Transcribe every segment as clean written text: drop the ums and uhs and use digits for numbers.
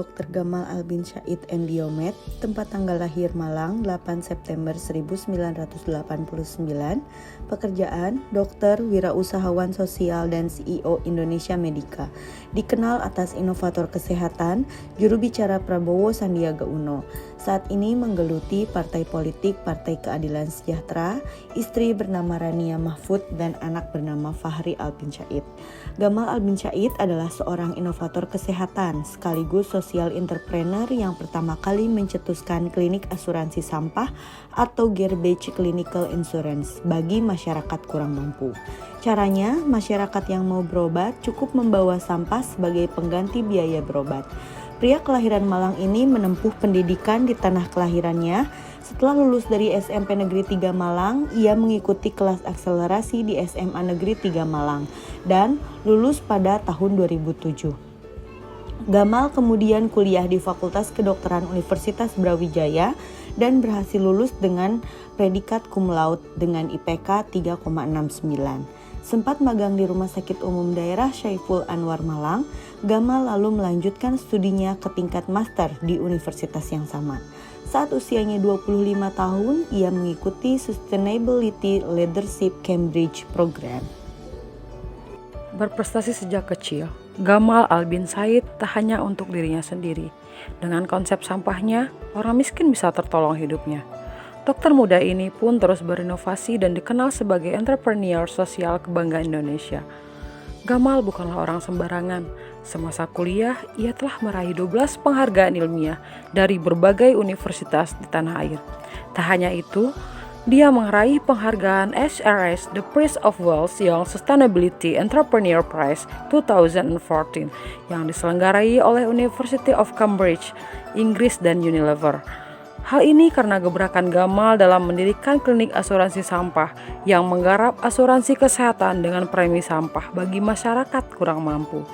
Dr. Gamal Albin Syahid Endiomed, tempat tanggal lahir Malang 8 September 1989, pekerjaan dokter, wirausahawan sosial dan CEO Indonesia Medica, dikenal atas inovator kesehatan, juru bicara Prabowo Sandiaga Uno. Saat ini menggeluti partai politik Partai Keadilan Sejahtera, istri bernama Rania Mahfud dan anak bernama Fahri Albin Syahid. Gamal Albin Syahid adalah seorang inovator kesehatan sekaligus social entrepreneur yang pertama kali mencetuskan klinik asuransi sampah atau garbage clinical insurance bagi masyarakat kurang mampu. Caranya, masyarakat yang mau berobat cukup membawa sampah sebagai pengganti biaya berobat. Pria kelahiran Malang ini menempuh pendidikan di tanah kelahirannya. Setelah lulus dari SMP Negeri 3 Malang, ia mengikuti kelas akselerasi di SMA Negeri 3 Malang dan lulus pada tahun 2007. Gamal kemudian kuliah di Fakultas Kedokteran Universitas Brawijaya dan berhasil lulus dengan predikat cum laude dengan IPK 3,69. Sempat magang di Rumah Sakit Umum Daerah Syaiful Anwar Malang, Gamal lalu melanjutkan studinya ke tingkat master di universitas yang sama. Saat usianya 25 tahun, ia mengikuti Sustainability Leadership Cambridge Program. Berprestasi sejak kecil, Gamal Albin Syahid tak hanya untuk dirinya sendiri. Dengan konsep sampahnya, orang miskin bisa tertolong hidupnya. Dokter muda ini pun terus berinovasi dan dikenal sebagai entrepreneur sosial kebanggaan Indonesia. Gamal bukanlah orang sembarangan. Semasa kuliah, ia telah meraih 12 penghargaan ilmiah dari berbagai universitas di tanah air. Tak hanya itu, dia meraih penghargaan HRS The Prize of Wales Young Sustainability Entrepreneur Prize 2014 yang diselenggarai oleh University of Cambridge, Inggris dan Unilever. Hal ini karena gebrakan Gamal dalam mendirikan klinik asuransi sampah yang menggarap asuransi kesehatan dengan premi sampah bagi masyarakat kurang mampu.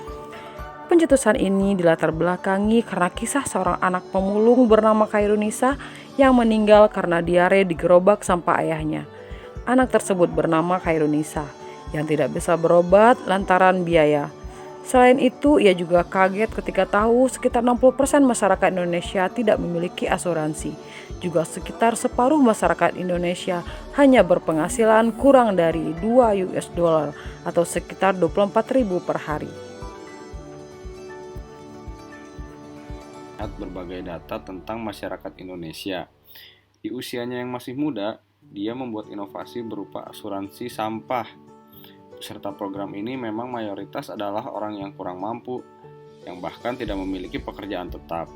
Pencetusan ini dilatar belakangi karena kisah seorang anak pemulung bernama Khairunisa yang meninggal karena diare di gerobak sampah ayahnya. Anak tersebut bernama Khairunisa yang tidak bisa berobat lantaran biaya. Selain itu, ia juga kaget ketika tahu sekitar 60% masyarakat Indonesia tidak memiliki asuransi. Juga sekitar separuh masyarakat Indonesia hanya berpenghasilan kurang dari $2 atau sekitar 24.000 per hari. Berbagai data tentang masyarakat Indonesia. Di usianya yang masih muda, dia membuat inovasi berupa asuransi sampah. Peserta program ini memang mayoritas adalah orang yang kurang mampu, yang bahkan tidak memiliki pekerjaan tetap.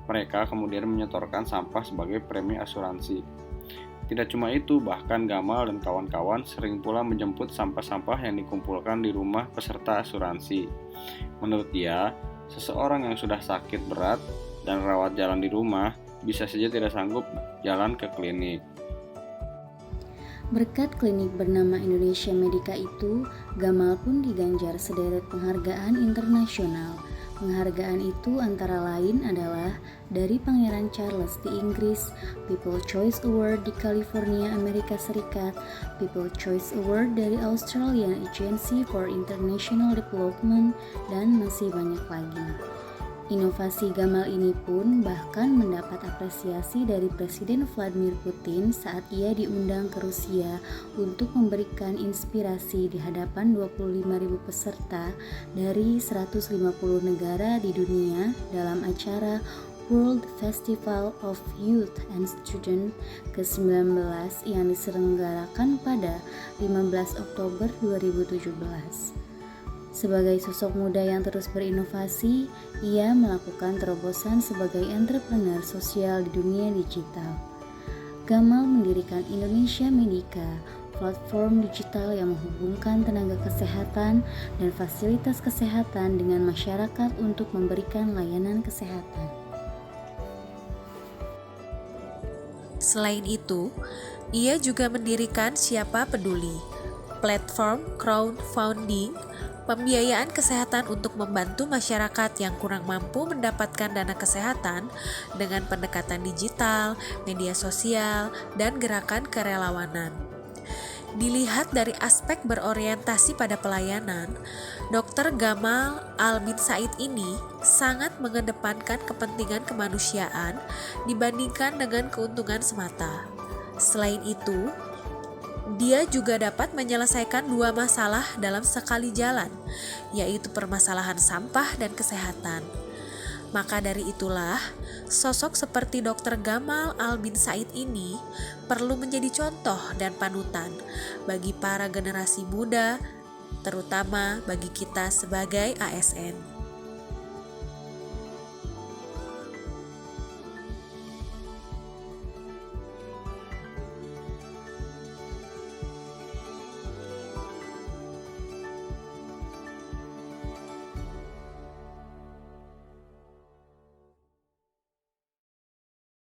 Mereka kemudian menyetorkan sampah sebagai premi asuransi. Tidak cuma itu, bahkan Gamal dan kawan-kawan sering pula menjemput sampah-sampah yang dikumpulkan di rumah peserta asuransi. Menurut dia, seseorang yang sudah sakit berat dan rawat jalan di rumah bisa saja tidak sanggup jalan ke klinik. Berkat klinik bernama Indonesia Medica itu, Gamal pun diganjar sederet penghargaan internasional. Penghargaan itu antara lain adalah dari Pangeran Charles di Inggris, People's Choice Award di California, Amerika Serikat, People's Choice Award dari Australian Agency for International Development, dan masih banyak lagi. Inovasi Gamal ini pun bahkan mendapat apresiasi dari Presiden Vladimir Putin saat ia diundang ke Rusia untuk memberikan inspirasi di hadapan 25.000 peserta dari 150 negara di dunia dalam acara World Festival of Youth and Student ke-19 yang diselenggarakan pada 15 Oktober 2017. Sebagai sosok muda yang terus berinovasi, ia melakukan terobosan sebagai entrepreneur sosial di dunia digital. Gamal mendirikan Indonesia Medica, platform digital yang menghubungkan tenaga kesehatan dan fasilitas kesehatan dengan masyarakat untuk memberikan layanan kesehatan. Selain itu, ia juga mendirikan Siapa Peduli, platform crowdfunding pembiayaan kesehatan untuk membantu masyarakat yang kurang mampu mendapatkan dana kesehatan dengan pendekatan digital, media sosial, dan gerakan kerelawanan. Dilihat dari aspek berorientasi pada pelayanan, Dr. Gamal Al bin Said ini sangat mengedepankan kepentingan kemanusiaan dibandingkan dengan keuntungan semata. Selain itu, dia juga dapat menyelesaikan dua masalah dalam sekali jalan, yaitu permasalahan sampah dan kesehatan. Maka dari itulah, sosok seperti Dr. Gamal Al bin Said ini perlu menjadi contoh dan panutan bagi para generasi muda, terutama bagi kita sebagai ASN.